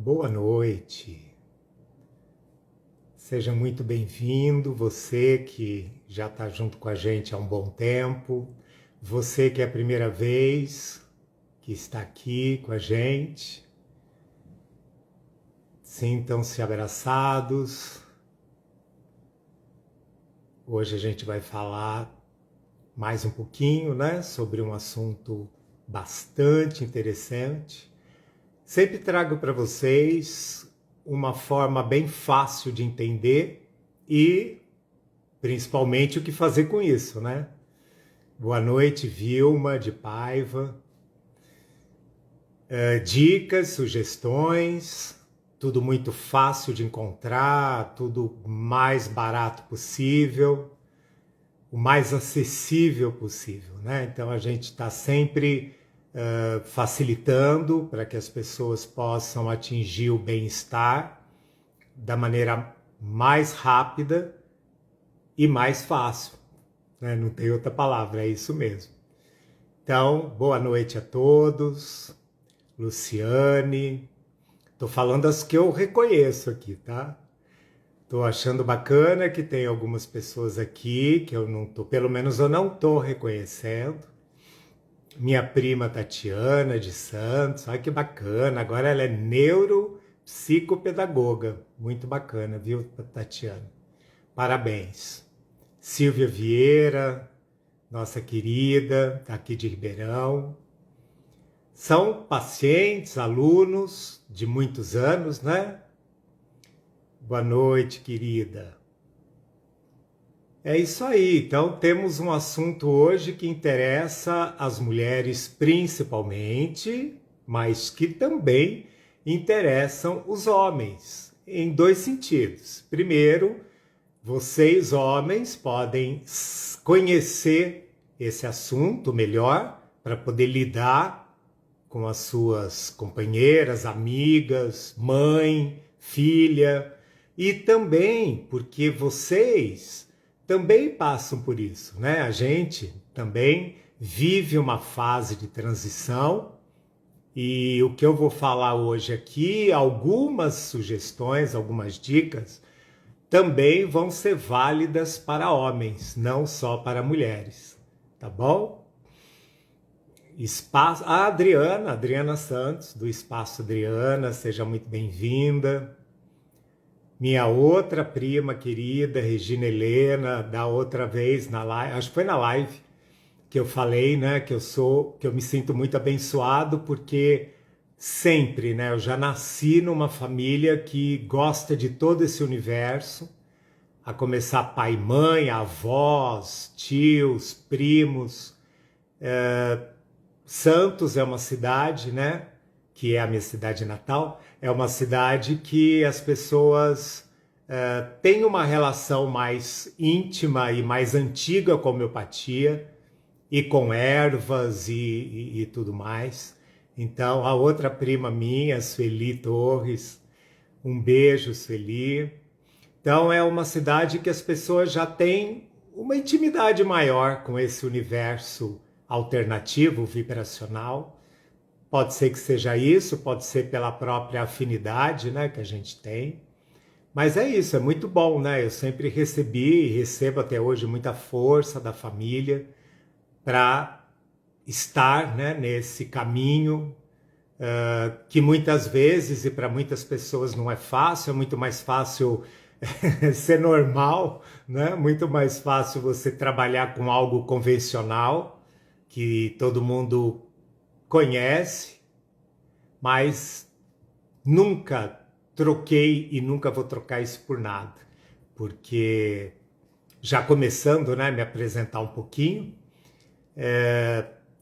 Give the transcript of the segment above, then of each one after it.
Boa noite, seja muito bem-vindo, você que já está junto com a gente há um bom tempo, você que é a primeira vez que está aqui com a gente, sintam-se abraçados. Hoje a gente vai falar mais um pouquinho, sobre um assunto bastante interessante. Sempre trago para vocês uma forma bem fácil de entender e, principalmente, o que fazer com isso, Boa noite, Vilma de Paiva. Dicas, sugestões, tudo muito fácil de encontrar, tudo mais barato possível, o mais acessível possível, Então a gente está sempre facilitando para que as pessoas possam atingir o bem-estar da maneira mais rápida e mais fácil, Não tem outra palavra, é isso mesmo. Então, boa noite a todos. Luciane, tô falando as que eu reconheço aqui, tá? Tô achando bacana que tem algumas pessoas aqui que eu não tô, pelo menos eu não tô reconhecendo. Minha prima Tatiana de Santos, olha que bacana, agora ela é neuropsicopedagoga, muito bacana, viu, Tatiana? Parabéns. Silvia Vieira, nossa querida, tá aqui de Ribeirão. São pacientes, alunos de muitos anos, Boa noite, querida. É isso aí, então temos um assunto hoje que interessa as mulheres principalmente, mas que também interessam os homens, em dois sentidos. Primeiro, vocês homens podem conhecer esse assunto melhor para poder lidar com as suas companheiras, amigas, mãe, filha, e também porque vocês também passam por isso, A gente também vive uma fase de transição e o que eu vou falar hoje aqui, algumas sugestões, algumas dicas, também vão ser válidas para homens, não só para mulheres, tá bom? Espaço, a Adriana Santos, do Espaço Adriana, seja muito bem-vinda. Minha outra prima querida, Regina Helena, da outra vez na live, acho que foi na live que eu falei, que eu me sinto muito abençoado porque sempre, eu já nasci numa família que gosta de todo esse universo, a começar pai e mãe, avós, tios, primos. Santos é uma cidade, que é a minha cidade natal, é uma cidade que as pessoas têm uma relação mais íntima e mais antiga com a homeopatia e com ervas e tudo mais. Então, a outra prima minha, Sueli Torres, um beijo, Sueli. Então, é uma cidade que as pessoas já têm uma intimidade maior com esse universo alternativo, vibracional. Pode ser que seja isso, pode ser pela própria afinidade, que a gente tem. Mas é isso, é muito bom, Eu sempre recebi e recebo até hoje muita força da família para estar, nesse caminho que muitas vezes e para muitas pessoas não é fácil, é muito mais fácil ser normal, Muito mais fácil você trabalhar com algo convencional que todo mundo conhece, mas nunca troquei e nunca vou trocar isso por nada, porque já começando, me apresentar um pouquinho,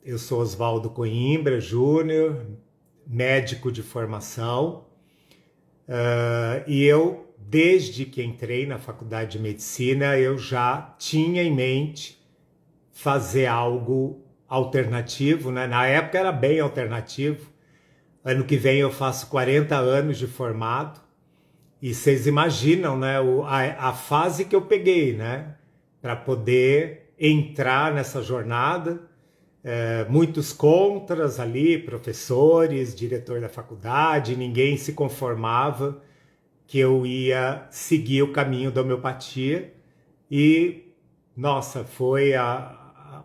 eu sou Oswaldo Coimbra Júnior, médico de formação, e eu, desde que entrei na faculdade de medicina, eu já tinha em mente fazer algo alternativo, Na época era bem alternativo. Ano que vem eu faço 40 anos de formado e vocês imaginam, a fase que eu peguei, para poder entrar nessa jornada. muitos contras ali, professores, diretor da faculdade, ninguém se conformava que eu ia seguir o caminho da homeopatia e, nossa, foi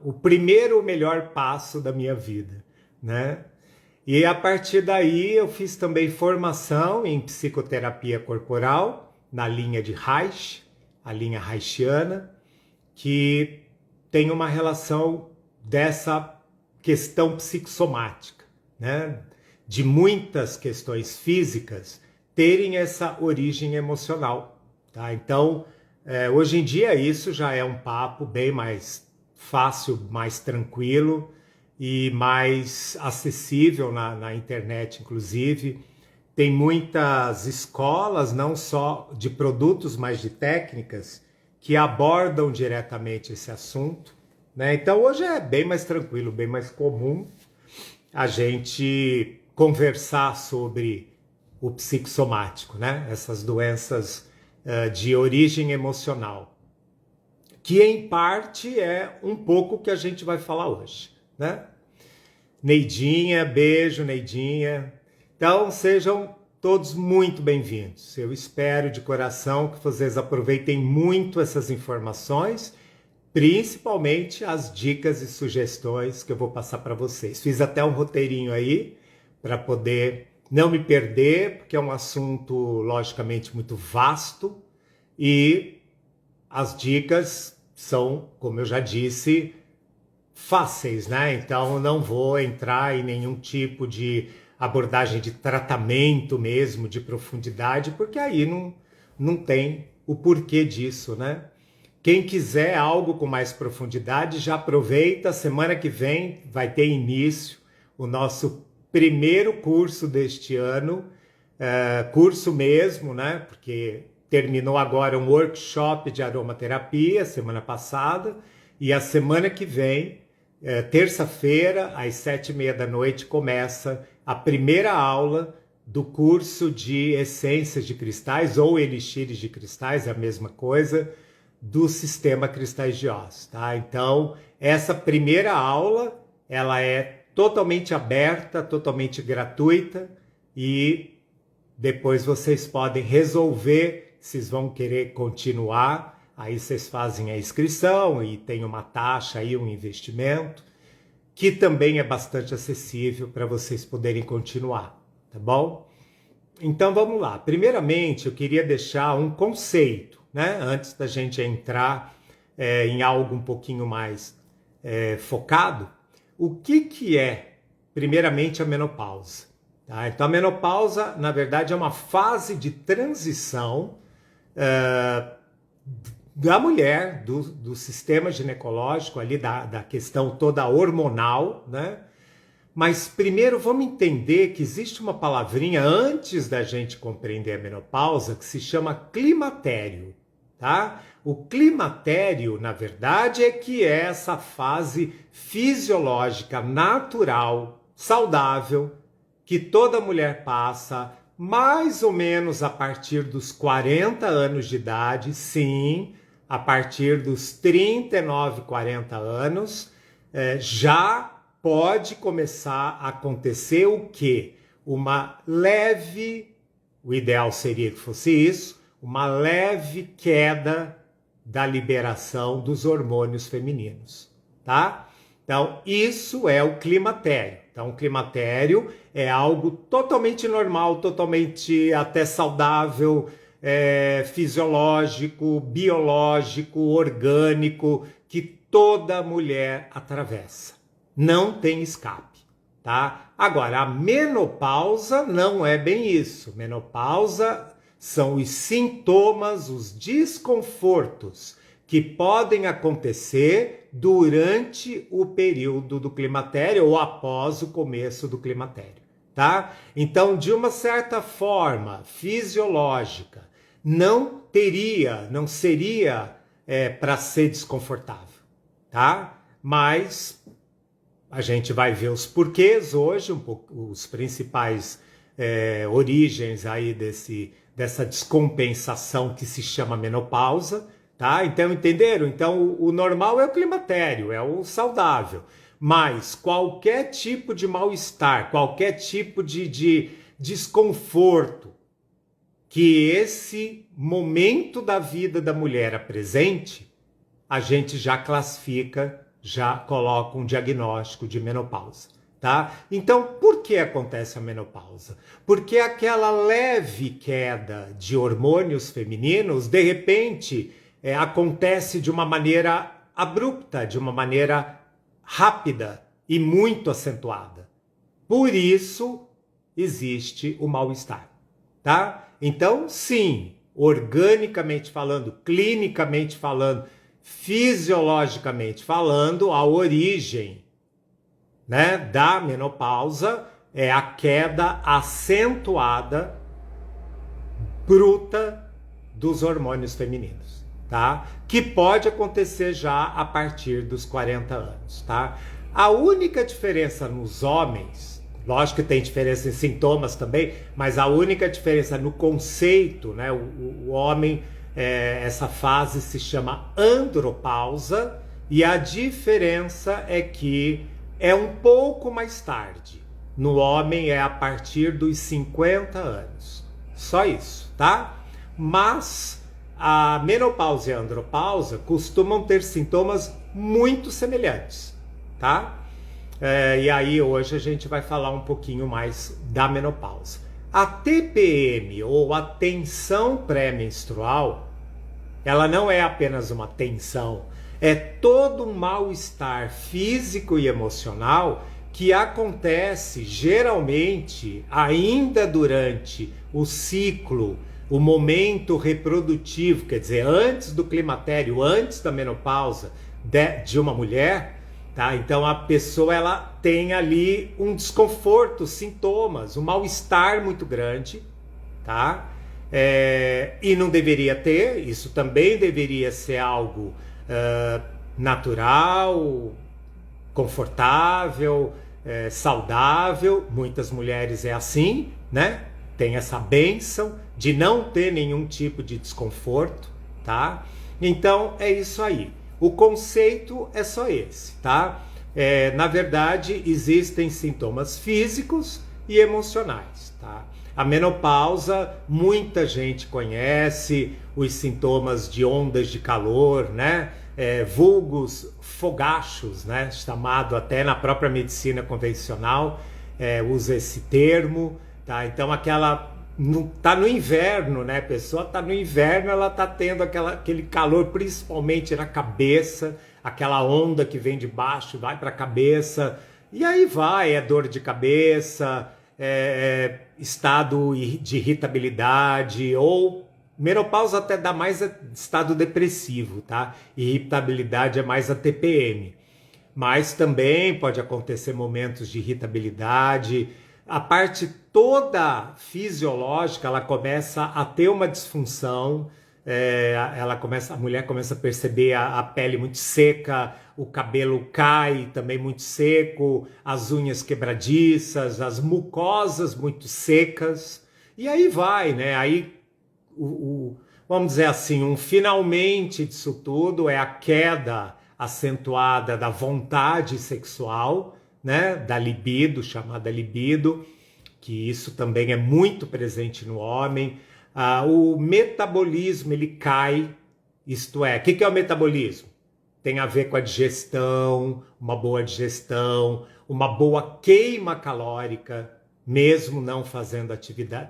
o primeiro melhor passo da minha vida, né? E a partir daí eu fiz também formação em psicoterapia corporal, na linha de Reich, a linha reichiana, que tem uma relação dessa questão psicossomática, né? De muitas questões físicas terem essa origem emocional, tá? Então, hoje em dia isso já é um papo bem mais fácil, mais tranquilo e mais acessível na internet, inclusive. Tem muitas escolas, não só de produtos, mas de técnicas, que abordam diretamente esse assunto, né? Então hoje é bem mais tranquilo, bem mais comum a gente conversar sobre o psicossomático, né? Essas doenças de origem emocional, que em parte é um pouco o que a gente vai falar hoje, né? Neidinha, beijo, Neidinha. Então, sejam todos muito bem-vindos. Eu espero de coração que vocês aproveitem muito essas informações, principalmente as dicas e sugestões que eu vou passar para vocês. Fiz até um roteirinho aí para poder não me perder, porque é um assunto, logicamente, muito vasto e as dicas são, como eu já disse, fáceis, né? Então não vou entrar em nenhum tipo de abordagem de tratamento mesmo, de profundidade, porque aí não tem o porquê disso, né? Quem quiser algo com mais profundidade, já aproveita, semana que vem vai ter início o nosso primeiro curso deste ano, curso mesmo, né? Porque terminou agora um workshop de aromaterapia semana passada, e a semana que vem, terça-feira, às 7h30 da noite, começa a primeira aula do curso de essências de cristais ou elixires de cristais, é a mesma coisa, do sistema Cristais de Oz, tá? Então, essa primeira aula, ela é totalmente aberta, totalmente gratuita e depois vocês podem resolver se vocês vão querer continuar. Aí vocês fazem a inscrição e tem uma taxa aí, um investimento, que também é bastante acessível para vocês poderem continuar, tá bom? Então vamos lá. Primeiramente, eu queria deixar um conceito, né? Antes da gente entrar em algo um pouquinho mais focado. O que é, primeiramente, a menopausa? Tá? Então a menopausa, na verdade, é uma fase de transição da mulher, do sistema ginecológico, ali da questão toda hormonal, né? Mas primeiro vamos entender que existe uma palavrinha antes da gente compreender a menopausa que se chama climatério, tá? O climatério, na verdade, é essa fase fisiológica, natural, saudável, que toda mulher passa mais ou menos a partir dos 40 anos de idade, sim, a partir dos 39, 40 anos, já pode começar a acontecer o quê? Uma leve, o ideal seria que fosse isso, uma leve queda da liberação dos hormônios femininos, tá? Então, isso é o climatério. Então, o climatério é algo totalmente normal, totalmente até saudável, fisiológico, biológico, orgânico, que toda mulher atravessa. Não tem escape, tá? Agora, a menopausa não é bem isso. Menopausa são os sintomas, os desconfortos que podem acontecer durante o período do climatério ou após o começo do climatério, tá? Então, de uma certa forma fisiológica, não seria para ser desconfortável, tá? Mas a gente vai ver os porquês hoje, um pouco, os principais origens aí dessa descompensação que se chama menopausa, tá? Então, entenderam? Então, o normal é o climatério, é o saudável. Mas qualquer tipo de mal-estar, qualquer tipo de desconforto que esse momento da vida da mulher apresente, a gente já classifica, já coloca um diagnóstico de menopausa, tá? Então, por que acontece a menopausa? Porque aquela leve queda de hormônios femininos, de repente, acontece de uma maneira abrupta, de uma maneira rápida e muito acentuada. Por isso, existe o mal-estar, tá? Então, sim, organicamente falando, clinicamente falando, fisiologicamente falando, a origem, né, da menopausa é a queda acentuada, bruta dos hormônios femininos, tá? Que pode acontecer já a partir dos 40 anos, tá? A única diferença nos homens, lógico que tem diferença em sintomas também, mas a única diferença no conceito, né? O homem, essa fase se chama andropausa, e a diferença é que é um pouco mais tarde. No homem é a partir dos 50 anos. Só isso, tá? Mas a menopausa e a andropausa costumam ter sintomas muito semelhantes, tá? E aí hoje a gente vai falar um pouquinho mais da menopausa. A TPM, ou a tensão pré-menstrual, ela não é apenas uma tensão, é todo um mal-estar físico e emocional que acontece geralmente ainda durante o ciclo, o momento reprodutivo, quer dizer, antes do climatério, antes da menopausa de uma mulher. Tá? Então a pessoa ela tem ali um desconforto, sintomas, um mal-estar muito grande, tá? E não deveria ter, isso também deveria ser algo natural, confortável, saudável. Muitas mulheres é assim, né? Tem essa bênção de não ter nenhum tipo de desconforto, tá? Então é isso aí. O conceito é só esse, tá? Na verdade, existem sintomas físicos e emocionais, tá? A menopausa, muita gente conhece os sintomas de ondas de calor, né? Vulgos fogachos, né? Chamado até na própria medicina convencional, usa esse termo, tá? Então tá no inverno, né? A pessoa tá no inverno, ela tá tendo aquele calor, principalmente na cabeça, aquela onda que vem de baixo, vai para a cabeça, e aí vai, dor de cabeça, estado de irritabilidade, ou menopausa até dá mais estado depressivo, tá? Irritabilidade é mais a TPM. Mas também pode acontecer momentos de irritabilidade. A parte toda fisiológica, ela começa a ter uma disfunção, a mulher começa a perceber a pele muito seca, o cabelo cai também muito seco, as unhas quebradiças, as mucosas muito secas, e aí vai, né? Aí, vamos dizer assim, um finalmente disso tudo é a queda acentuada da vontade sexual, né, da libido, chamada libido, que isso também é muito presente no homem. O metabolismo ele cai, isto é, o que é o metabolismo? Tem a ver com a digestão, uma boa digestão, uma boa queima calórica, mesmo não fazendo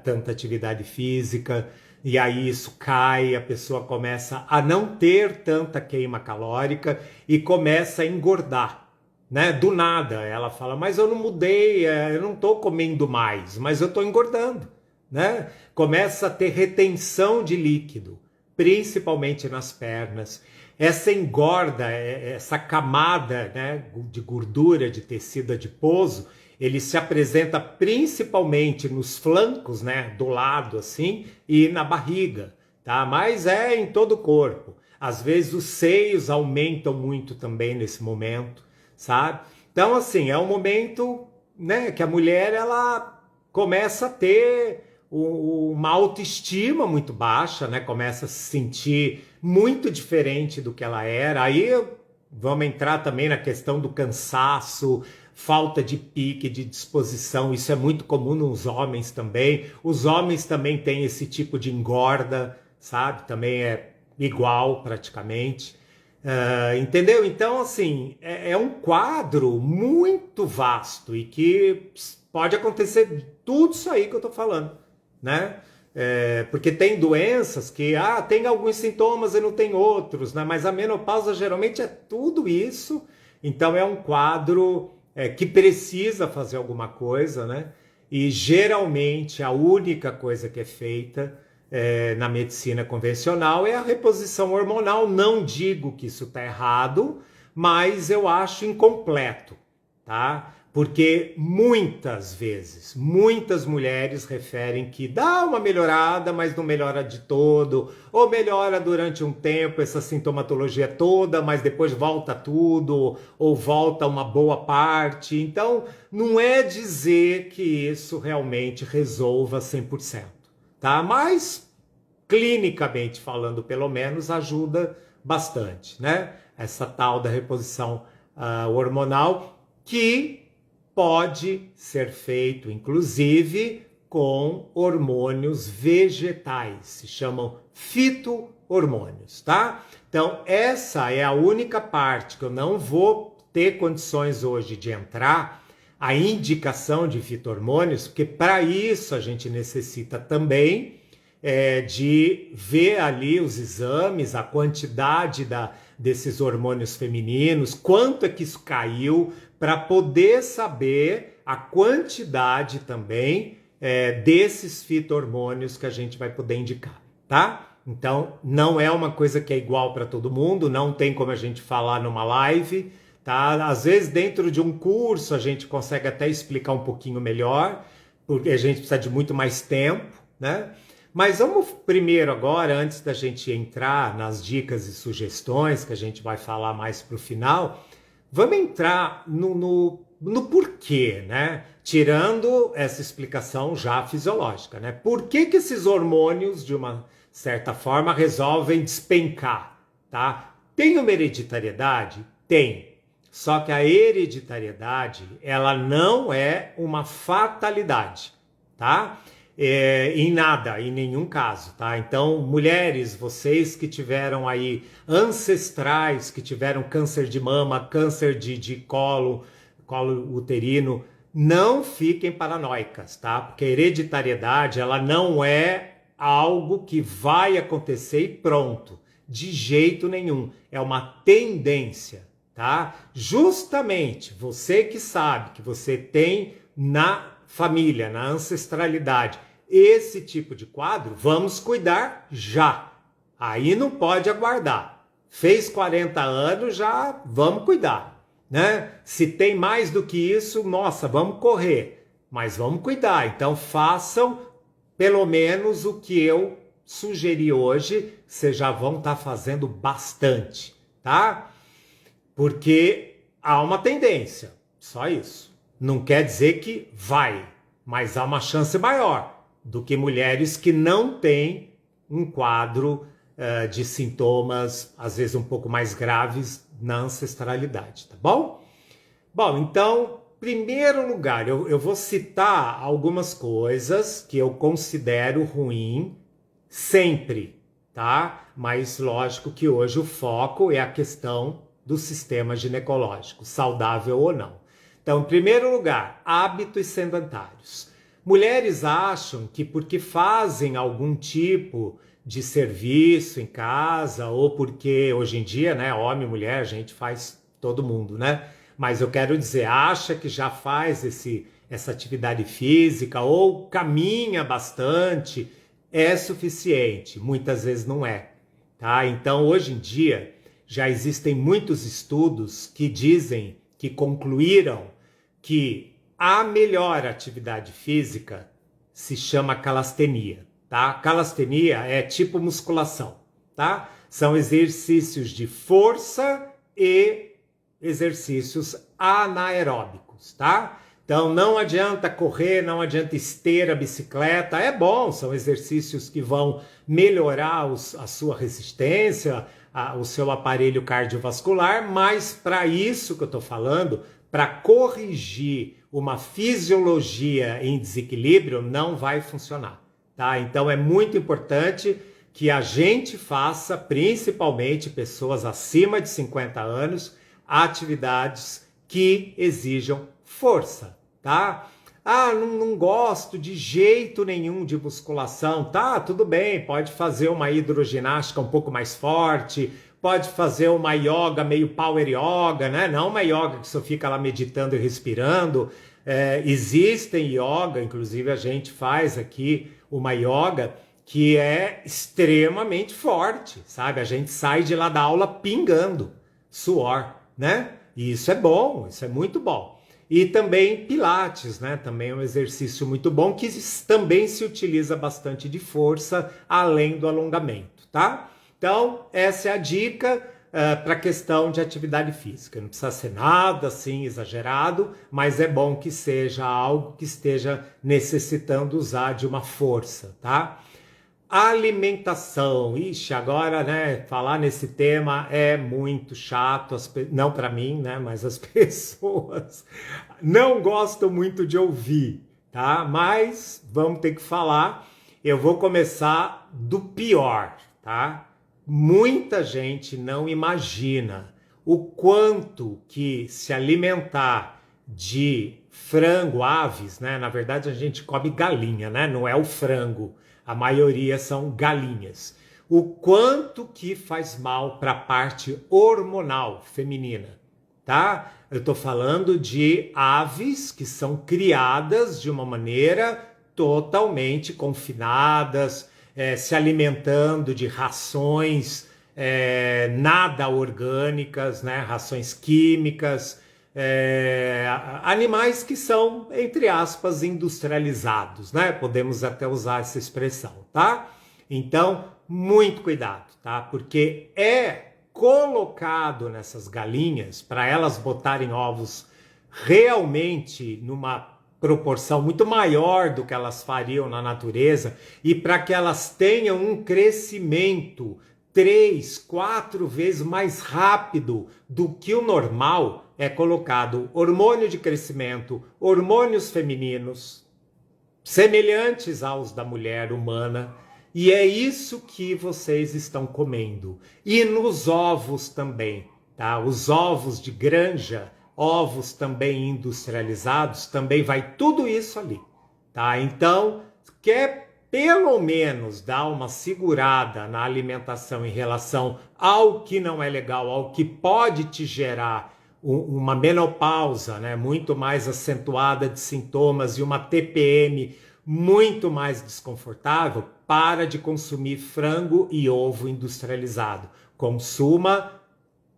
tanta atividade física, e aí isso cai, a pessoa começa a não ter tanta queima calórica e começa a engordar. Né? Do nada, ela fala, mas eu não mudei, eu não estou comendo mais, mas eu estou engordando, né? Começa a ter retenção de líquido, principalmente nas pernas. Essa engorda, essa camada, né, de gordura, de tecido adiposo, ele se apresenta principalmente nos flancos, né, do lado assim, e na barriga, tá? Mas é em todo o corpo. Às vezes os seios aumentam muito também nesse momento, sabe? Então, assim, é um momento, né, que a mulher ela começa a ter uma autoestima muito baixa, né? Começa a se sentir muito diferente do que ela era. Aí vamos entrar também na questão do cansaço, falta de pique, de disposição. Isso é muito comum nos homens também. Os homens também têm esse tipo de engorda, sabe? Também é igual praticamente. Entendeu? Então, assim, é um quadro muito vasto e que pode acontecer tudo isso aí que eu tô falando, né? Porque tem doenças que tem alguns sintomas e não tem outros, né? Mas a menopausa geralmente é tudo isso. Então é um quadro que precisa fazer alguma coisa, né? E geralmente a única coisa que é feita na medicina convencional é a reposição hormonal. Não digo que isso está errado, mas eu acho incompleto, tá? Porque muitas vezes, muitas mulheres referem que dá uma melhorada, mas não melhora de todo, ou melhora durante um tempo essa sintomatologia toda, mas depois volta tudo, ou volta uma boa parte. Então, não é dizer que isso realmente resolva 100%, tá? Mas, clinicamente falando, pelo menos, ajuda bastante, né? Essa tal da reposição hormonal, que pode ser feito, inclusive, com hormônios vegetais, se chamam fito-hormônios, tá? Então, essa é a única parte que eu não vou ter condições hoje de entrar, a indicação de fito-hormônios, porque para isso a gente necessita também de ver ali os exames, a quantidade desses hormônios femininos, quanto é que isso caiu, para poder saber a quantidade também desses fito-hormônios que a gente vai poder indicar, tá? Então, não é uma coisa que é igual para todo mundo, não tem como a gente falar numa live, tá? Às vezes, dentro de um curso, a gente consegue até explicar um pouquinho melhor, porque a gente precisa de muito mais tempo, né? Mas vamos primeiro agora, antes da gente entrar nas dicas e sugestões, que a gente vai falar mais para o final, vamos entrar no porquê, né? Tirando essa explicação já fisiológica, né? Por que esses hormônios, de uma certa forma, resolvem despencar, tá? Tem uma hereditariedade? Tem. Só que a hereditariedade, ela não é uma fatalidade, tá? Em nada, em nenhum caso, tá? Então, mulheres, vocês que tiveram aí ancestrais, que tiveram câncer de mama, câncer de colo uterino, não fiquem paranoicas, tá? Porque a hereditariedade, ela não é algo que vai acontecer e pronto, de jeito nenhum. É uma tendência, tá? Justamente você que sabe que você tem na família, na ancestralidade, esse tipo de quadro, vamos cuidar já. Aí não pode aguardar. Fez 40 anos, já vamos cuidar, né? Se tem mais do que isso, nossa, vamos correr. Mas vamos cuidar. Então façam pelo menos o que eu sugeri hoje, vocês já vão estar fazendo bastante, tá? Porque há uma tendência, só isso. Não quer dizer que vai, mas há uma chance maior do que mulheres que não têm um quadro de sintomas, às vezes um pouco mais graves, na ancestralidade, tá bom? Bom, então, primeiro lugar, eu vou citar algumas coisas que eu considero ruim sempre, tá? Mas lógico que hoje o foco é a questão do sistema ginecológico, saudável ou não. Então, em primeiro lugar, hábitos sedentários. Mulheres acham que porque fazem algum tipo de serviço em casa, ou porque hoje em dia, né, homem e mulher, a gente faz todo mundo, né? Mas eu quero dizer, acha que já faz essa atividade física ou caminha bastante, é suficiente. Muitas vezes não é, tá? Então, hoje em dia, já existem muitos estudos que dizem, que concluíram que a melhor atividade física se chama calistenia, tá? Calistenia é tipo musculação, tá? São exercícios de força e exercícios anaeróbicos, tá? Então não adianta correr, não adianta esteira, bicicleta, é bom, são exercícios que vão melhorar a sua resistência, o seu aparelho cardiovascular, mas para isso que eu estou falando, para corrigir uma fisiologia em desequilíbrio, não vai funcionar, tá? Então é muito importante que a gente faça, principalmente pessoas acima de 50 anos, atividades que exijam força, tá? Ah, não gosto de jeito nenhum de musculação, tá? Tudo bem, pode fazer uma hidroginástica um pouco mais forte, pode fazer uma yoga meio power yoga, né? Não uma yoga que só fica lá meditando e respirando. Existem yoga, inclusive a gente faz aqui uma yoga que é extremamente forte, sabe? A gente sai de lá da aula pingando suor, né? E isso é bom, isso é muito bom. E também Pilates, né? Também é um exercício muito bom que também se utiliza bastante de força, além do alongamento, tá? Então, essa é a dica para a questão de atividade física. Não precisa ser nada assim exagerado, mas é bom que seja algo que esteja necessitando usar de uma força, tá? Alimentação, ixi, agora, né, falar nesse tema é muito chato, não para mim, né, mas as pessoas não gostam muito de ouvir, tá? Mas vamos ter que falar. Eu vou começar do pior, tá? Muita gente não imagina o quanto que se alimentar de frango, aves, né? Na verdade a gente come galinha, né? Não é o frango. A maioria são galinhas. O quanto que faz mal para a parte hormonal feminina, tá? Eu estou falando de aves que são criadas de uma maneira totalmente confinadas, se alimentando de rações nada orgânicas, né? Rações químicas, animais que são, entre aspas, industrializados, né? Podemos até usar essa expressão, tá? Então, muito cuidado, tá? Porque é colocado nessas galinhas para elas botarem ovos realmente numa proporção muito maior do que elas fariam na natureza e para que elas tenham um crescimento 3, 4 vezes mais rápido do que o normal, é colocado hormônio de crescimento, hormônios femininos, semelhantes aos da mulher humana, e é isso que vocês estão comendo. E nos ovos também, tá? Os ovos de granja, ovos também industrializados, também vai tudo isso ali, tá? Então, quer pelo menos dar uma segurada na alimentação em relação ao que não é legal, ao que pode te gerar uma menopausa, né, muito mais acentuada de sintomas e uma TPM muito mais desconfortável, para de consumir frango e ovo industrializado. Consuma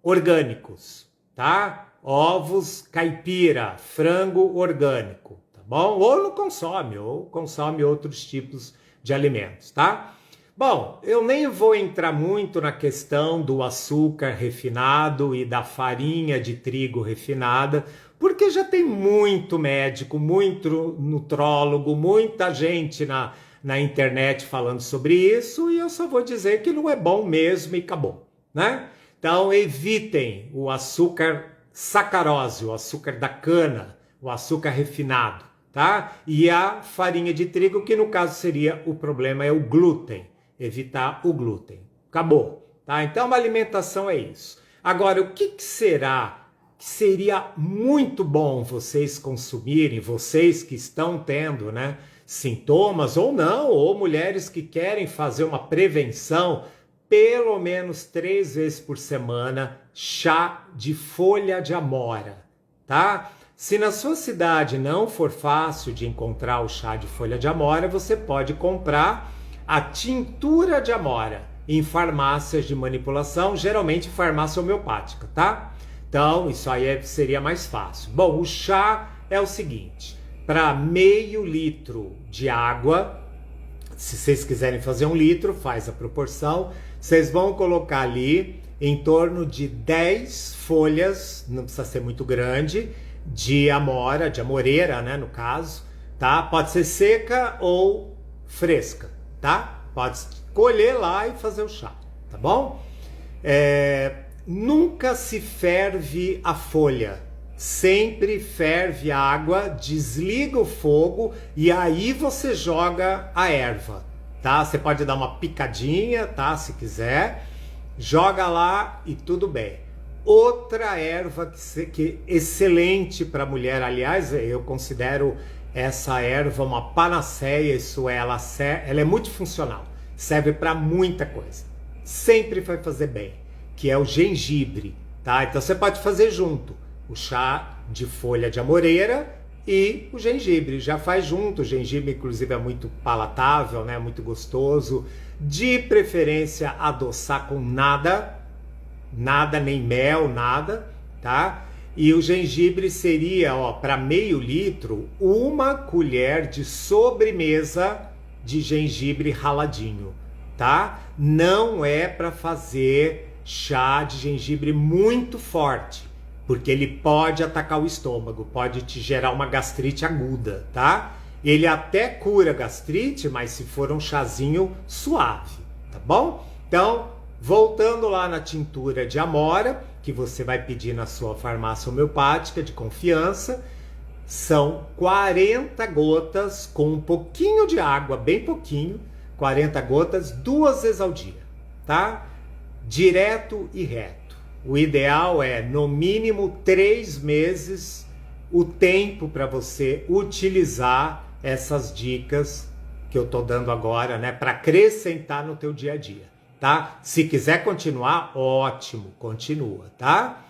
orgânicos, tá? Ovos caipira, frango orgânico, tá bom? Ou consome outros tipos de alimentos, tá? Bom, eu nem vou entrar muito na questão do açúcar refinado e da farinha de trigo refinada, porque já tem muito médico, muito nutrólogo, muita gente na internet falando sobre isso, e eu só vou dizer que não é bom mesmo e acabou, né? Então evitem o açúcar sacarose, o açúcar da cana, o açúcar refinado, tá? E a farinha de trigo, que no caso seria o problema, é o glúten. Evitar o glúten. Acabou, tá? Então uma alimentação é isso. Agora, o que será que seria muito bom vocês consumirem, vocês que estão tendo, né, sintomas ou não, ou mulheres que querem fazer uma prevenção, pelo menos 3 vezes por semana, chá de folha de amora, tá? Se na sua cidade não for fácil de encontrar o chá de folha de amora, você pode comprar a tintura de amora em farmácias de manipulação, geralmente farmácia homeopática, tá? Então, isso aí seria mais fácil. Bom, o chá é o seguinte, para meio litro de água, se vocês quiserem fazer 1 litro, faz a proporção, vocês vão colocar ali em torno de 10 folhas, não precisa ser muito grande, de amora, de amoreira, né, no caso, tá? Pode ser seca ou fresca, tá? Pode colher lá e fazer o chá, tá bom? Nunca se ferve a folha, sempre ferve a água, desliga o fogo e aí você joga a erva, tá? Você pode dar uma picadinha, tá? Se quiser, joga lá e tudo bem. Outra erva que é excelente para mulher, aliás, eu considero essa erva uma panaceia, ela é multifuncional, serve para muita coisa, sempre vai fazer bem, que é o gengibre, tá? Então você pode fazer junto o chá de folha de amoreira e o gengibre, já faz junto. O gengibre inclusive é muito palatável, né? Muito gostoso, de preferência adoçar com nada, nem mel, nada, tá? E o gengibre seria, ó, para meio litro, 1 colher de sobremesa de gengibre raladinho, tá? Não é para fazer chá de gengibre muito forte, porque ele pode atacar o estômago, pode te gerar uma gastrite aguda, tá? Ele até cura gastrite, mas se for um chazinho suave, tá bom? Então, voltando lá na tintura de amora, que você vai pedir na sua farmácia homeopática de confiança, são 40 gotas com um pouquinho de água, bem pouquinho, 40 gotas, 2 vezes ao dia, tá? Direto e reto. O ideal é, no mínimo, 3 meses, o tempo para você utilizar essas dicas que eu tô dando agora, né, para acrescentar no teu dia a dia, tá? Se quiser continuar, ótimo, continua, tá?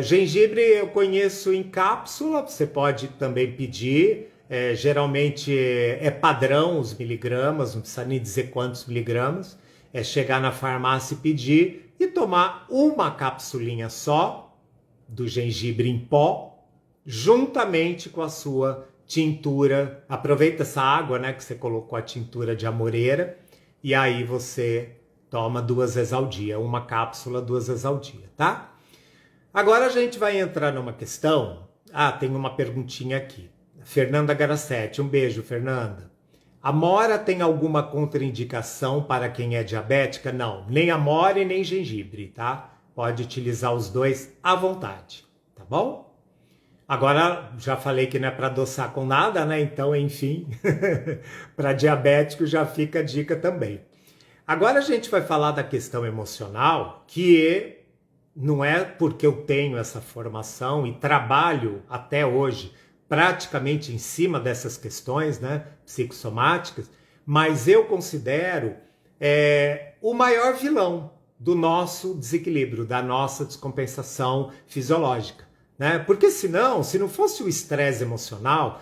Gengibre eu conheço em cápsula, você pode também pedir, geralmente é padrão os miligramas, não precisa nem dizer quantos miligramas, é chegar na farmácia e pedir e tomar uma capsulinha só do gengibre em pó, juntamente com a sua tintura. Aproveita essa água, né, que você colocou a tintura de amoreira, e aí você toma 2 vezes ao dia, uma cápsula 2 vezes ao dia, tá? Agora a gente vai entrar numa questão. Tem uma perguntinha aqui. Fernanda Garassetti, um beijo, Fernanda. Amora tem alguma contraindicação para quem é diabética? Não, nem amora e nem gengibre, tá? Pode utilizar os dois à vontade, tá bom? Agora, já falei que não é para adoçar com nada, né? Então, enfim, para diabético já fica a dica também. Agora a gente vai falar da questão emocional, que não é porque eu tenho essa formação e trabalho até hoje praticamente em cima dessas questões, né, psicossomáticas, mas eu considero o maior vilão do nosso desequilíbrio, da nossa descompensação fisiológica, né? Porque senão, se não fosse o estresse emocional,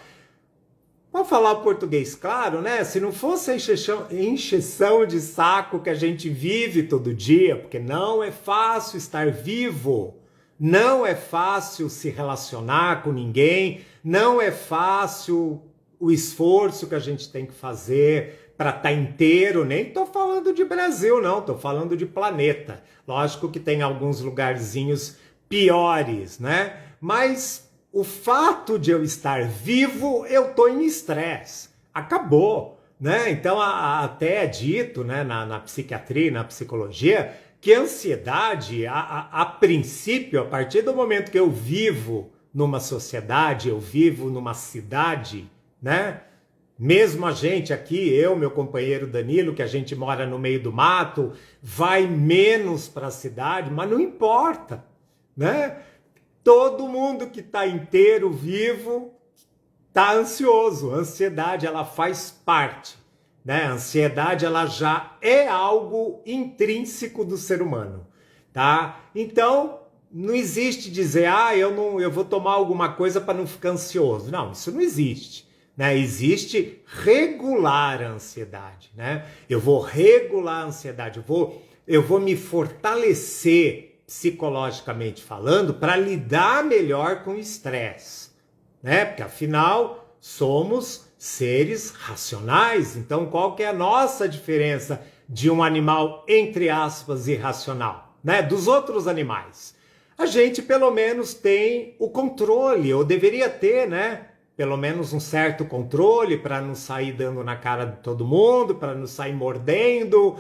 vamos falar o português claro, né? Se não fosse a encheção de saco que a gente vive todo dia, porque não é fácil estar vivo, não é fácil se relacionar com ninguém, não é fácil o esforço que a gente tem que fazer para estar inteiro. Nem estou falando de Brasil, não, estou falando de planeta. Lógico que tem alguns lugarzinhos piores, né? Mas o fato de eu estar vivo, eu estou em estresse. Acabou, né? Então, até é dito, né, na psiquiatria, na psicologia, que a ansiedade, a princípio, a partir do momento que eu vivo numa sociedade, eu vivo numa cidade, né? Mesmo a gente aqui, eu, meu companheiro Danilo, que a gente mora no meio do mato, vai menos para a cidade, mas não importa, né? Todo mundo que está inteiro, vivo, está ansioso. A ansiedade, ela faz parte, né? A ansiedade, ela já é algo intrínseco do ser humano, tá? Então, não existe dizer, eu vou tomar alguma coisa para não ficar ansioso. Não, isso não existe, né? Existe regular a ansiedade, né? Eu vou regular a ansiedade, eu vou me fortalecer psicologicamente falando, para lidar melhor com o estresse, né? Porque afinal somos seres racionais. Então, qual que é a nossa diferença de um animal, entre aspas, irracional, né? Dos outros animais? a gente pelo menos tem o controle, ou deveria ter, né? Pelo menos um certo controle para não sair dando na cara de todo mundo, para não sair mordendo,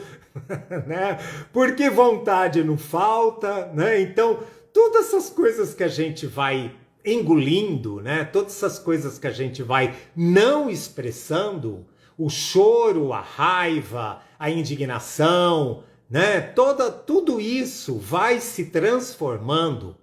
né? Porque vontade não falta, né? Então, todas essas coisas que a gente vai engolindo, né? Todas essas coisas que a gente vai não expressando, o choro, a raiva, a indignação, né? Tudo isso vai se transformando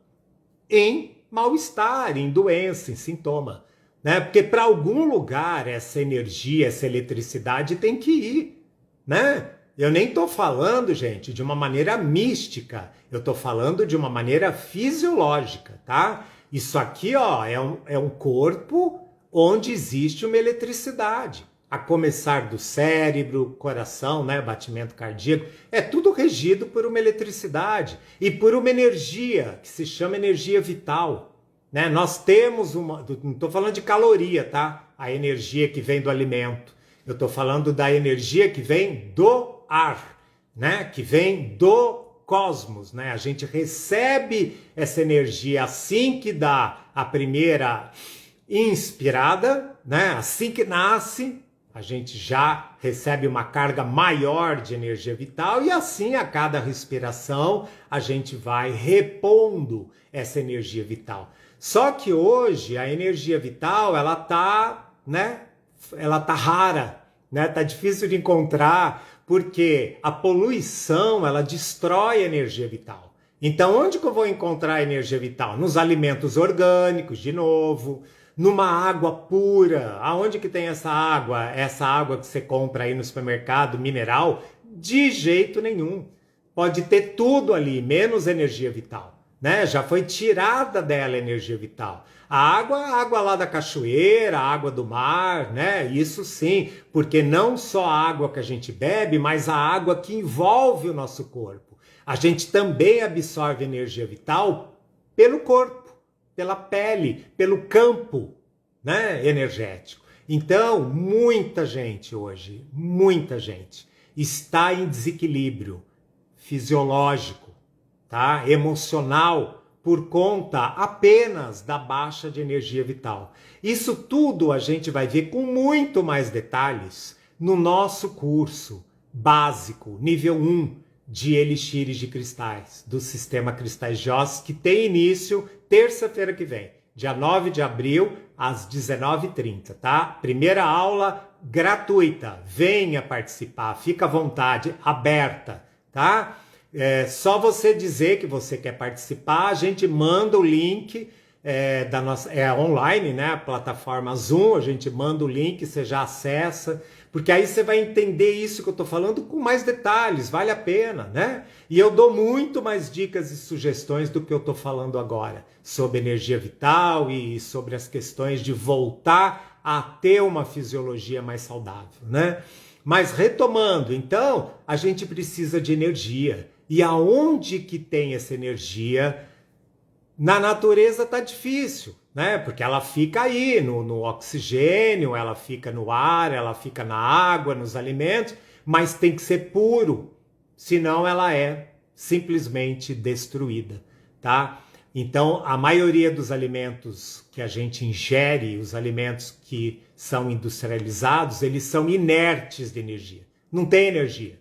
em mal-estar, em doença, em sintoma, né? Porque para algum lugar essa energia, essa eletricidade tem que ir, né? Eu nem estou falando, gente, de uma maneira mística, eu estou falando de uma maneira fisiológica, tá? Isso aqui, ó, é um corpo onde existe uma eletricidade. A começar do cérebro, coração, né, batimento cardíaco, é tudo regido por uma eletricidade e por uma energia que se chama energia vital, né? Nós temos uma, não estou falando de caloria, tá? A energia que vem do alimento. Eu estou falando da energia que vem do ar, né? Que vem do cosmos, né? A gente recebe essa energia assim que dá a primeira inspirada, né? Assim que nasce, a gente já recebe uma carga maior de energia vital e assim a cada respiração a gente vai repondo essa energia vital. Só que hoje a energia vital ela tá, né? Ela tá rara, né? Tá difícil de encontrar porque a poluição ela destrói a energia vital. Então onde que eu vou encontrar a energia vital? Nos alimentos orgânicos, de novo. Numa água pura, aonde que tem essa água? Essa água que você compra aí no supermercado, mineral? De jeito nenhum. Pode ter tudo ali, menos energia vital, né? Já foi tirada dela a energia vital. A água lá da cachoeira, a água do mar, né? Isso sim, porque não só a água que a gente bebe, mas a água que envolve o nosso corpo. A gente também absorve energia vital pelo corpo, pela pele, pelo campo, né, energético. Então, muita gente hoje, muita gente está em desequilíbrio fisiológico, tá? Emocional, por conta apenas da baixa de energia vital. Isso tudo a gente vai ver com muito mais detalhes no nosso curso básico, nível 1, de Elixires de Cristais, do Sistema Cristais Joss, que tem início terça-feira que vem, dia 9 de abril, às 19h30, tá? Primeira aula gratuita, venha participar, fica à vontade, aberta, tá? É só você dizer que você quer participar, a gente manda o link da nossa, online, né? A plataforma Zoom, a gente manda o link, você já acessa, porque aí você vai entender isso que eu tô falando com mais detalhes, vale a pena, né? E eu dou muito mais dicas e sugestões do que eu tô falando agora, sobre energia vital e sobre as questões de voltar a ter uma fisiologia mais saudável, né? Mas retomando, então, a gente precisa de energia. E aonde que tem essa energia? Na natureza tá difícil, né? Porque ela fica aí no oxigênio, ela fica no ar, ela fica na água, nos alimentos, mas tem que ser puro, senão ela é simplesmente destruída, tá? Então, a maioria dos alimentos que a gente ingere, os alimentos que são industrializados, eles são inertes de energia. Não tem energia,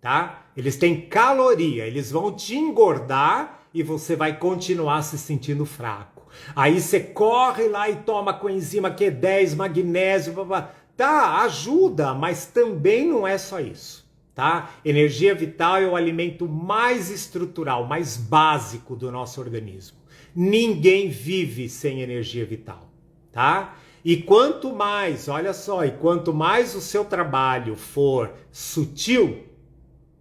tá? Eles têm caloria, eles vão te engordar e você vai continuar se sentindo fraco. Aí você corre lá e toma coenzima Q10, magnésio, blá, blá. Tá, ajuda, mas também não é só isso, tá? Energia vital é o alimento mais estrutural, mais básico do nosso organismo. Ninguém vive sem energia vital, tá? E quanto mais, olha só, e quanto mais o seu trabalho for sutil,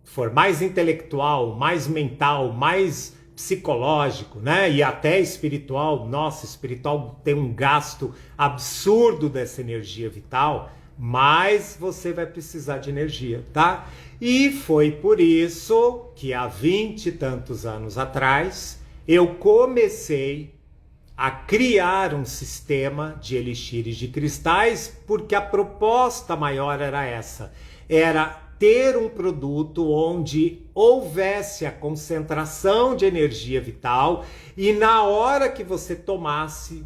for mais intelectual, mais mental, mais psicológico, né? E até espiritual, nossa, espiritual tem um gasto absurdo dessa energia vital, mas você vai precisar de energia, tá? E foi por isso que há 20 e tantos anos atrás eu comecei a criar um sistema de elixires de cristais, porque a proposta maior era essa, era ter um produto onde houvesse a concentração de energia vital e na hora que você tomasse,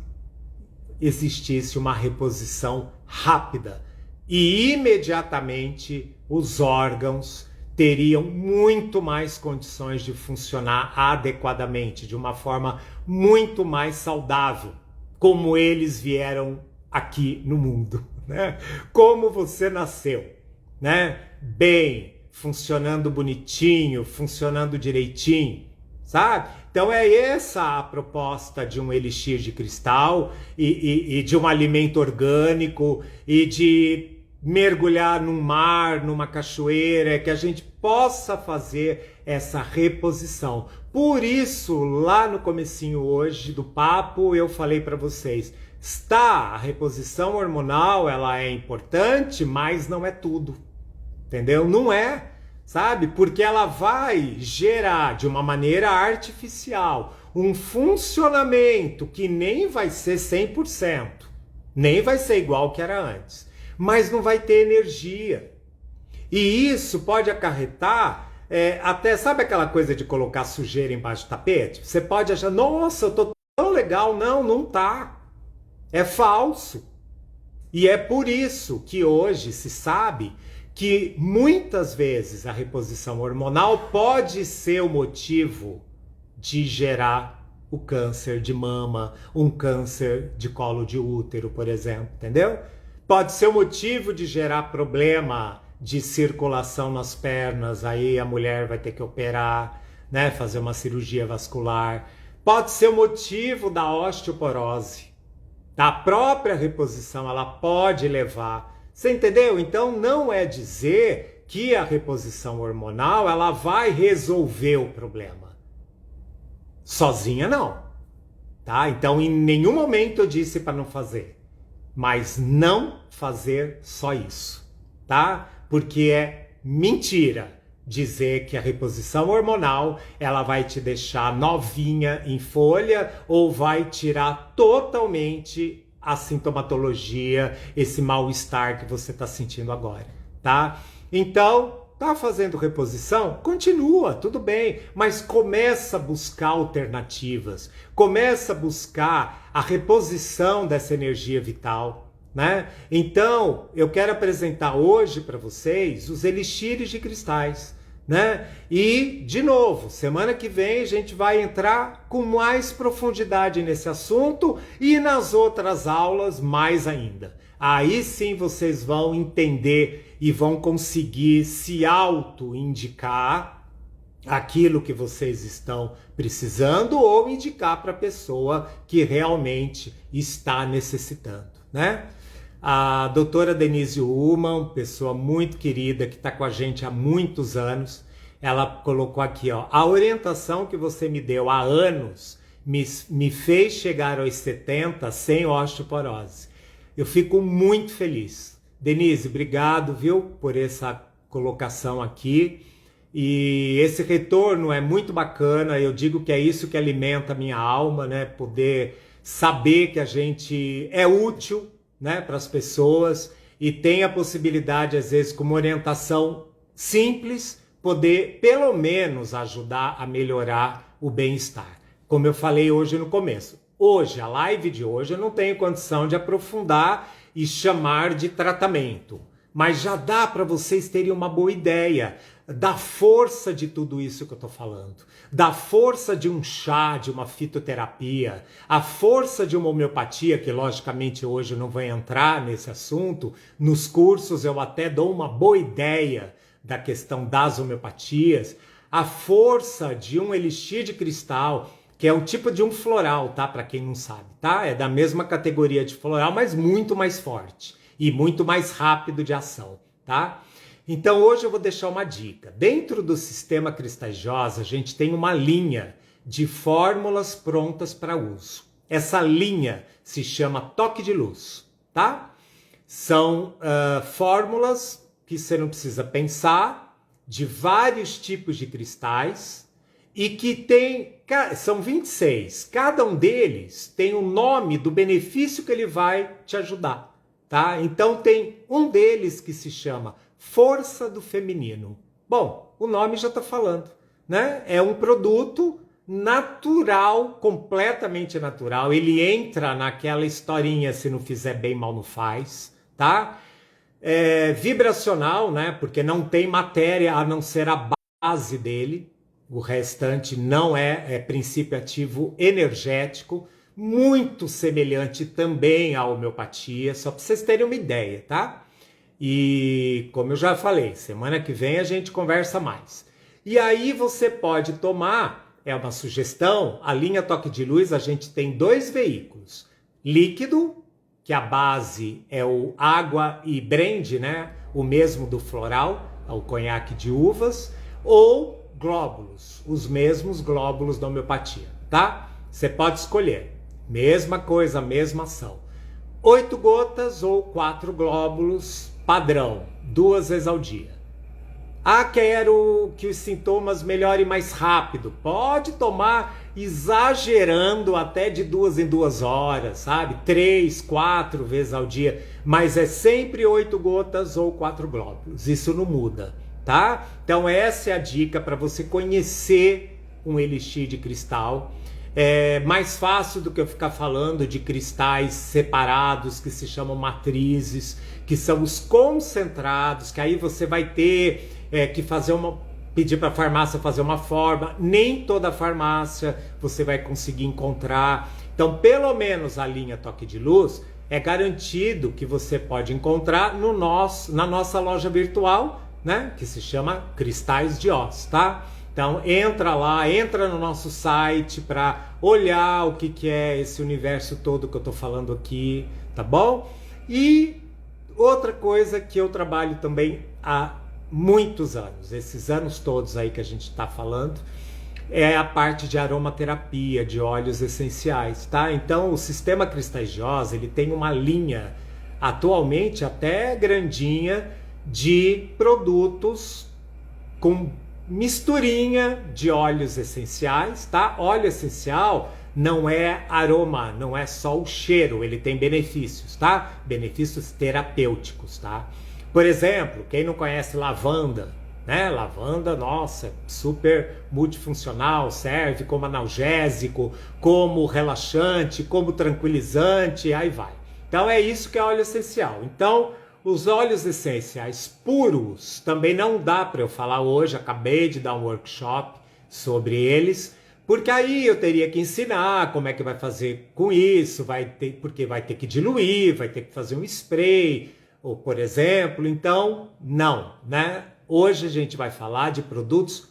existisse uma reposição rápida e imediatamente os órgãos teriam muito mais condições de funcionar adequadamente, de uma forma muito mais saudável, como eles vieram aqui no mundo, né? Como você nasceu, né? Bem, funcionando bonitinho, funcionando direitinho, sabe? Então é essa a proposta de um elixir de cristal e de um alimento orgânico e de mergulhar num mar, numa cachoeira, que a gente possa fazer essa reposição. Por isso, lá no comecinho hoje do papo, eu falei para vocês, a reposição hormonal, ela é importante, mas não é tudo, entendeu? Não é, sabe? Porque ela vai gerar de uma maneira artificial um funcionamento que nem vai ser 100%, nem vai ser igual que era antes, mas não vai ter energia. E isso pode acarretar até, sabe aquela coisa de colocar sujeira embaixo do tapete? Você pode achar, nossa, eu tô tão legal. Não, não tá. É falso. E é por isso que hoje se sabe que muitas vezes a reposição hormonal pode ser o motivo de gerar o câncer de mama, um câncer de colo de útero, por exemplo, entendeu? Pode ser o motivo de gerar problema de circulação nas pernas, aí a mulher vai ter que operar, né, fazer uma cirurgia vascular. Pode ser o motivo da osteoporose. A própria reposição, ela pode levar. Você entendeu? Então não é dizer que a reposição hormonal ela vai resolver o problema. Sozinha não. Tá? Então em nenhum momento eu disse para não fazer. Mas não fazer só isso, tá? Porque é mentira dizer que a reposição hormonal ela vai te deixar novinha em folha ou vai tirar totalmente a sintomatologia, esse mal-estar que você está sentindo agora, tá? Então, tá fazendo reposição? Continua, tudo bem, mas começa a buscar alternativas, começa a buscar a reposição dessa energia vital, né? Então, eu quero apresentar hoje para vocês os elixires de cristais, né? E, de novo, semana que vem a gente vai entrar com mais profundidade nesse assunto e nas outras aulas mais ainda. Aí sim vocês vão entender e vão conseguir se auto-indicar aquilo que vocês estão precisando ou indicar para a pessoa que realmente está necessitando, né? A doutora Denise Ullmann, pessoa muito querida que está com a gente há muitos anos, ela colocou aqui, ó, a orientação que você me deu há anos me fez chegar aos 70 sem osteoporose. Eu fico muito feliz. Denise, obrigado, viu, por essa colocação aqui. E esse retorno é muito bacana, eu digo que é isso que alimenta a minha alma, né? Poder saber que a gente é útil, né, para as pessoas e tem a possibilidade, às vezes, com uma orientação simples, poder pelo menos ajudar a melhorar o bem-estar. Como eu falei hoje no começo. Hoje, a live de hoje, eu não tenho condição de aprofundar e chamar de tratamento. Mas já dá para vocês terem uma boa ideia da força de tudo isso que eu estou falando, da força de um chá, de uma fitoterapia, a força de uma homeopatia, que logicamente hoje eu não vou entrar nesse assunto, nos cursos eu até dou uma boa ideia da questão das homeopatias, a força de um elixir de cristal, que é um tipo de um floral, tá? Para quem não sabe, tá? É da mesma categoria de floral, mas muito mais forte e muito mais rápido de ação, tá? Então hoje eu vou deixar uma dica. Dentro do sistema Cristais Josa, a gente tem uma linha de fórmulas prontas para uso. Essa linha se chama Toque de Luz, tá? São fórmulas que você não precisa pensar, de vários tipos de cristais e que são 26. Cada um deles tem o nome do benefício que ele vai te ajudar, tá? Então tem um deles que se chama Força do Feminino. Bom, o nome já está falando, né? É um produto natural, completamente natural. Ele entra naquela historinha, se não fizer bem, mal não faz, tá? É vibracional, né? Porque não tem matéria a não ser a base dele. O restante não é princípio ativo energético, muito semelhante também à homeopatia, só para vocês terem uma ideia, tá? E como eu já falei, semana que vem a gente conversa mais. E aí você pode tomar, é uma sugestão, a linha Toque de Luz, a gente tem 2 veículos. Líquido, que a base é o água e brand, né? O mesmo do floral, o conhaque de uvas, ou glóbulos, os mesmos glóbulos da homeopatia, tá? Você pode escolher, mesma coisa, mesma ação. 8 gotas ou 4 glóbulos, padrão, 2 vezes ao dia. Ah, quero que os sintomas melhorem mais rápido. Pode tomar exagerando até de 2 em 2 horas, sabe? 3, 4 vezes ao dia, mas é sempre 8 gotas ou 4 glóbulos. Isso não muda, tá? Então essa é a dica para você conhecer um elixir de cristal. É mais fácil do que eu ficar falando de cristais separados que se chamam matrizes, que são os concentrados, que aí você vai ter que fazer pedir para a farmácia fazer uma forma. Nem toda farmácia você vai conseguir encontrar. Então, pelo menos a linha Toque de Luz é garantido que você pode encontrar na nossa loja virtual, né? Que se chama Cristais de Oz, tá? Então entra lá, entra no nosso site para olhar o que é esse universo todo que eu estou falando aqui, tá bom? E outra coisa que eu trabalho também há muitos anos, esses anos todos aí que a gente está falando, é a parte de aromaterapia, de óleos essenciais, tá? Então o Sistema Cristais de Oz, ele tem uma linha atualmente até grandinha de produtos com misturinha de óleos essenciais, tá? Óleo essencial não é aroma, não é só o cheiro, ele tem benefícios, tá? Benefícios terapêuticos, tá? Por exemplo, quem não conhece lavanda, né? Lavanda, nossa, super multifuncional, serve como analgésico, como relaxante, como tranquilizante, aí vai. Então é isso que é óleo essencial. Então, os óleos essenciais puros também não dá para eu falar hoje, acabei de dar um workshop sobre eles, porque aí eu teria que ensinar como é que vai fazer com isso, porque vai ter que diluir, vai ter que fazer um spray, ou por exemplo, então não, né? Hoje a gente vai falar de produtos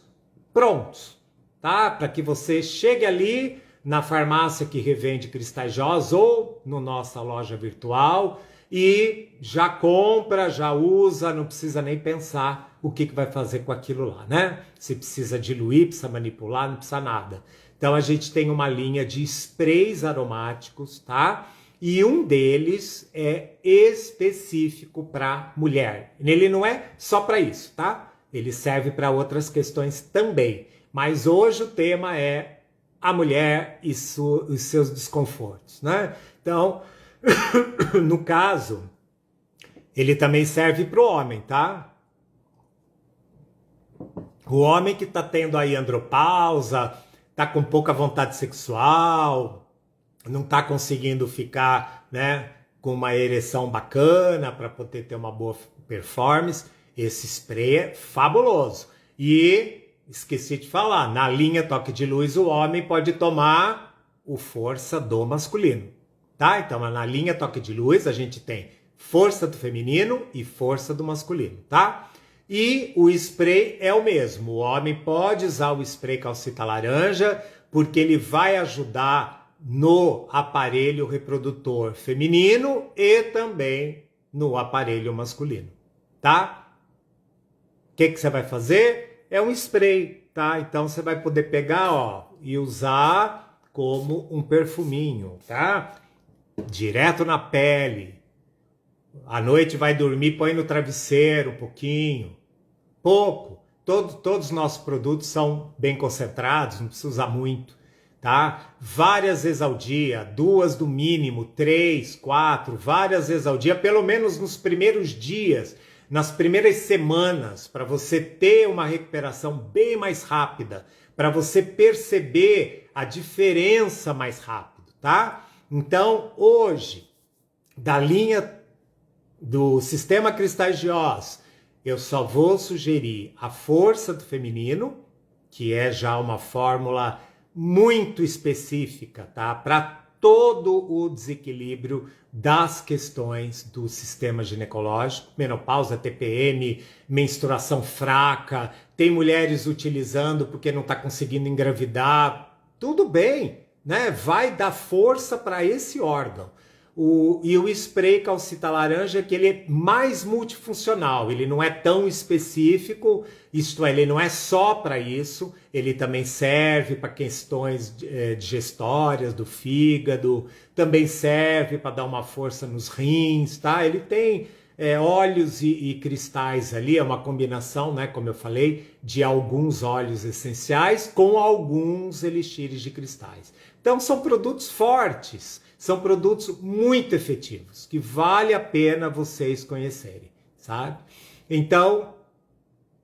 prontos, tá? Para que você chegue ali na farmácia que revende Cristais de Oz ou na nossa loja virtual e já compra, já usa, não precisa nem pensar o que vai fazer com aquilo lá, né? Se precisa diluir, precisa manipular, não precisa nada. Então a gente tem uma linha de sprays aromáticos, tá? E um deles é específico para mulher. Ele não é só para isso, tá? Ele serve para outras questões também. Mas hoje o tema é a mulher e os seus desconfortos, né? Então, no caso, ele também serve para o homem, tá? O homem que está tendo aí andropausa, está com pouca vontade sexual, não está conseguindo ficar, né, com uma ereção bacana para poder ter uma boa performance, esse spray é fabuloso. E esqueci de falar, na linha Toque de Luz o homem pode tomar o Força do masculino, tá? Então na linha Toque de Luz a gente tem Força do feminino e Força do masculino, tá? E o spray é o mesmo, o homem pode usar o spray calcita laranja porque ele vai ajudar no aparelho reprodutor feminino e também no aparelho masculino, tá? O que você vai fazer? É um spray, tá? Então você vai poder pegar, ó, e usar como um perfuminho, tá? Direto na pele. À noite vai dormir, põe no travesseiro um pouquinho. Pouco. Todos os nossos produtos são bem concentrados, não precisa usar muito. Tá? Várias vezes ao dia, 2 no mínimo, 3, 4, várias vezes ao dia, pelo menos nos primeiros dias, nas primeiras semanas, para você ter uma recuperação bem mais rápida, para você perceber a diferença mais rápido, tá? Então, hoje, da linha do Sistema Cristais de Oz, eu só vou sugerir a força do feminino, que é já uma fórmula muito específica, tá? Para todo o desequilíbrio das questões do sistema ginecológico, menopausa, TPM, menstruação fraca, tem mulheres utilizando porque não está conseguindo engravidar, tudo bem, né? Vai dar força para esse órgão. E o spray calcita laranja, que ele é mais multifuncional, ele não é tão específico, isto é, ele não é só para isso, ele também serve para questões digestórias do fígado, também serve para dar uma força nos rins, tá? Ele tem óleos e cristais ali, é uma combinação, né, como eu falei, de alguns óleos essenciais com alguns elixires de cristais. Então são produtos fortes, são produtos muito efetivos, que vale a pena vocês conhecerem, sabe? Então,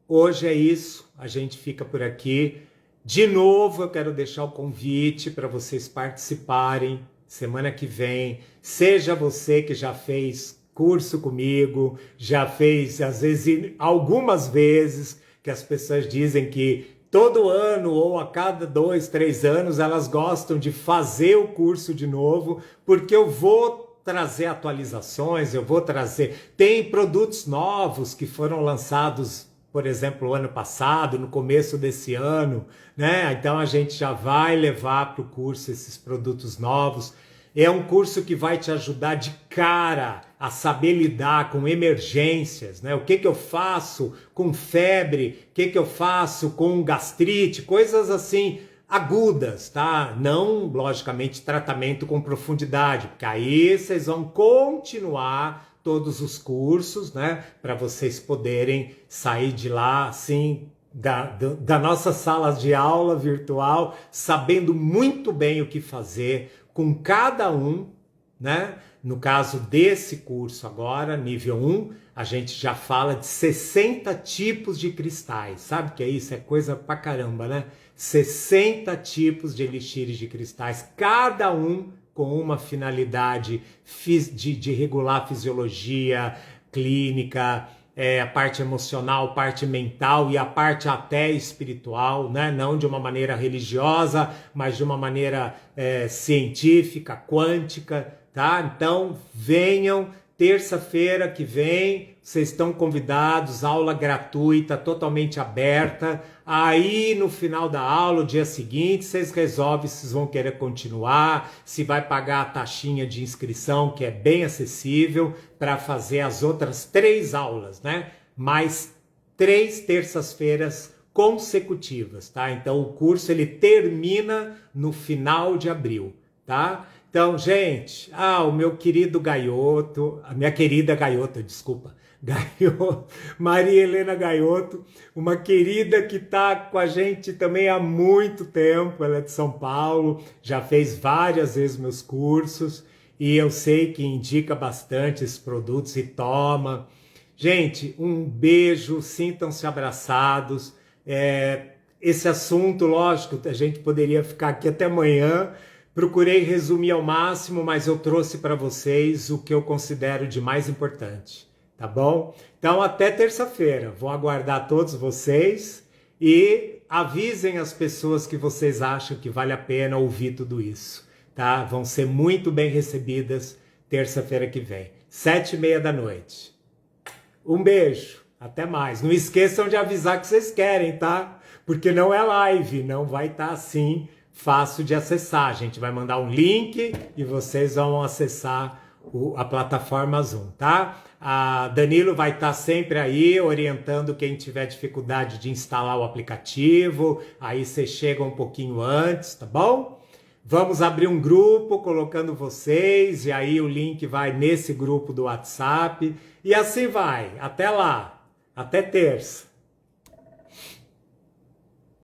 hoje é isso, a gente fica por aqui. De novo, eu quero deixar o convite para vocês participarem semana que vem, seja você que já fez curso comigo, já fez, às vezes, algumas vezes, que as pessoas dizem que todo ano ou a cada 2, 3 anos elas gostam de fazer o curso de novo, porque eu vou trazer atualizações, eu vou trazer... Tem produtos novos que foram lançados, por exemplo, ano passado, no começo desse ano, né? Então a gente já vai levar para o curso esses produtos novos. É um curso que vai te ajudar de cara a saber lidar com emergências, né? O que eu faço com febre, o que eu faço com gastrite, coisas assim agudas, tá? Não, logicamente, tratamento com profundidade, porque aí vocês vão continuar todos os cursos, né? Para vocês poderem sair de lá, assim, da nossa sala de aula virtual, sabendo muito bem o que fazer com cada um, né? No caso desse curso agora, nível 1, a gente já fala de 60 tipos de cristais. Sabe o que é isso? É coisa pra caramba, né? 60 tipos de elixires de cristais, cada um com uma finalidade de regular a fisiologia clínica, a parte emocional, parte mental e a parte até espiritual, né? Não de uma maneira religiosa, mas de uma maneira científica, quântica, tá? Então venham, terça-feira que vem, vocês estão convidados, aula gratuita, totalmente aberta. Aí no final da aula, o dia seguinte, vocês resolvem se vocês vão querer continuar, se vai pagar a taxinha de inscrição, que é bem acessível, para fazer as outras 3 aulas, né? Mais 3 terças-feiras consecutivas, tá? Então o curso ele termina no final de abril, tá? Então, gente, o meu querido Gaioto, a minha querida Gaioto, desculpa, Gaioto, Maria Helena Gaioto, uma querida que está com a gente também há muito tempo, ela é de São Paulo, já fez várias vezes meus cursos e eu sei que indica bastante esses produtos e toma. Gente, um beijo, sintam-se abraçados. Esse assunto, lógico, a gente poderia ficar aqui até amanhã. Procurei resumir ao máximo, mas eu trouxe para vocês o que eu considero de mais importante, tá bom? Então até terça-feira, vou aguardar todos vocês e avisem as pessoas que vocês acham que vale a pena ouvir tudo isso, tá? Vão ser muito bem recebidas terça-feira que vem, 7h30 da noite. Um beijo, até mais. Não esqueçam de avisar que vocês querem, tá? Porque não é live, não vai estar assim fácil de acessar. A gente vai mandar um link e vocês vão acessar a plataforma Zoom, tá? A Danilo vai estar sempre aí orientando quem tiver dificuldade de instalar o aplicativo. Aí vocês chegam um pouquinho antes, tá bom? Vamos abrir um grupo colocando vocês e aí o link vai nesse grupo do WhatsApp e assim vai. Até lá. Até terça.